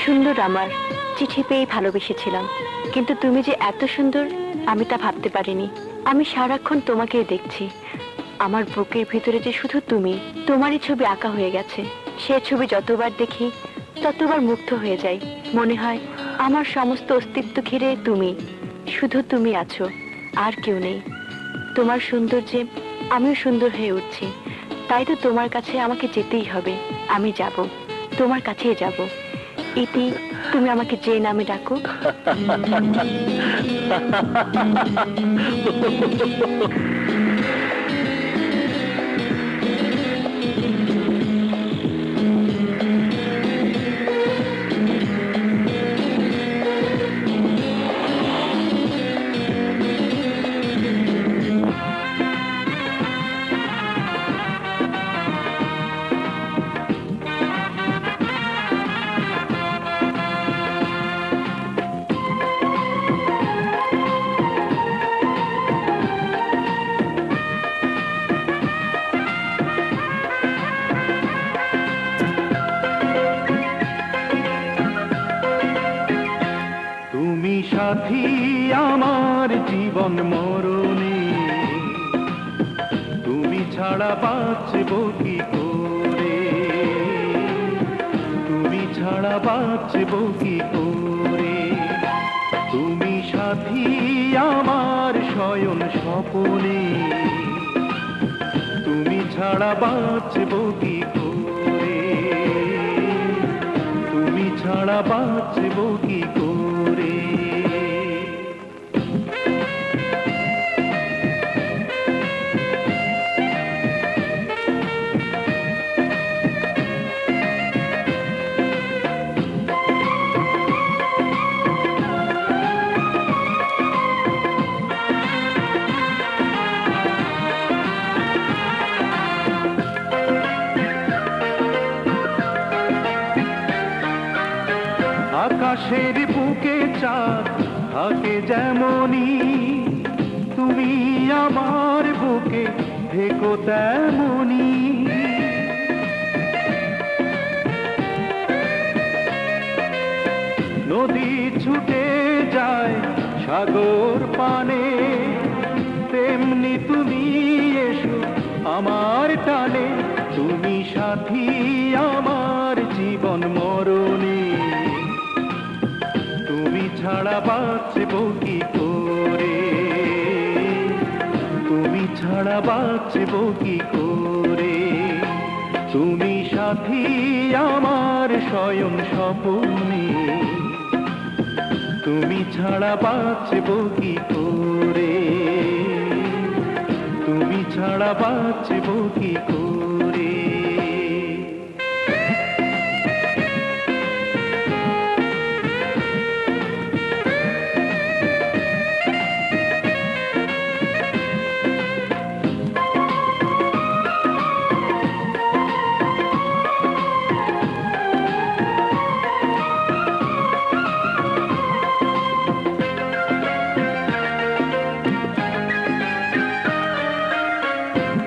সুন্দর আমার চিঠি পেয়ে ভালোবেসেছিলাম, কিন্তু তুমি যে এত সুন্দর আমি তা ভাবতে পারিনি। আমি সারাক্ষণ তোমাকেই দেখছি। আমার বুকের ভিতরে যে শুধু তুমি, তোমারই ছবি আঁকা হয়ে গেছে। সে ছবি যতবার দেখি ততবার মুগ্ধ হয়ে যাই। মনে হয় আমার সমস্ত অস্তিত্ব ঘিরে তুমি, শুধু তুমি আছো, আর কেউ নেই। তোমার সৌন্দর্যে আমিও সুন্দর হয়ে উঠছি। তাই তো তোমার কাছে আমাকে যেতেই হবে। আমি যাব, তোমার কাছেই যাব। ইতি, তুমি আমাকে যে নামে ডাকো। তুমি সাথী আমার জীবন মরণে, তুমি ছাড়া বাঁচব কি করে, তুমি ছাড়া বাঁচব কি করে। তুমি সাথী আমার শয়ন স্বপনে, তুমি ছাড়া বাঁচব কি করে, তুমি ছাড়া বাঁচব কি করে। আকাশের বুকে চাঁদ থাকে যেমনি, তুমি আমার বুকে থেকো তেমনি। নদী ছুটে যায় সাগর পানে, তেমনি তুমি এসো আমার টানে। তুমি সাথী আমার জীবন মরণে, তুমি ছাড়া বাঁচব কি করে, তুমি ছাড়া বাঁচব কি করে। তুমি সাথী আমার শয়ন স্বপনে, তুমি ছাড়া বাঁচব কি করে, তুমি ছাড়া বাঁচব কি করে।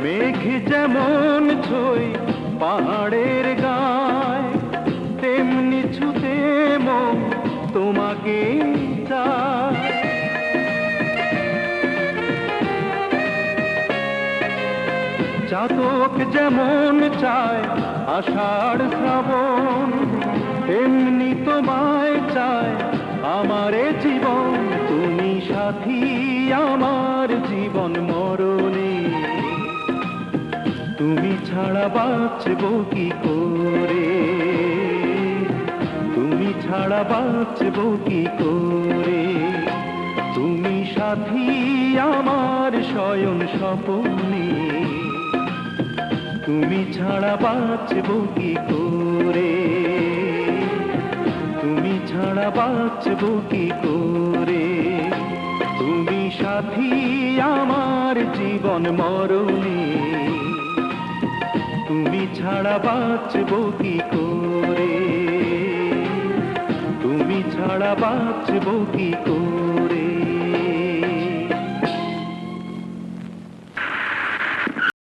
মেঘ যেমন ছই পাহাড়ের গায়, তেমনি ছুতে মন তোমাকে চায়। চাতক যেমন চায় আষাঢ় শ্রাবণ, তেমনি তোমায় চায় আমারে জীবন। তুমি সাথী আমার জীবন মরণে, তুমি ছাড়া বাঁচব কি করে, তুমি ছাড়া বাঁচব কি করে। তুমি সাথী আমার শয়ন স্বপনে, তুমি ছাড়া বাঁচব কি করে, তুমি ছাড়া বাঁচব কি করে। তুমি সাথী আমার জীবন মরণে, তুমি ছাড়া বাঁচব কি করে, তুমি ছাড়া বাঁচব কি করে।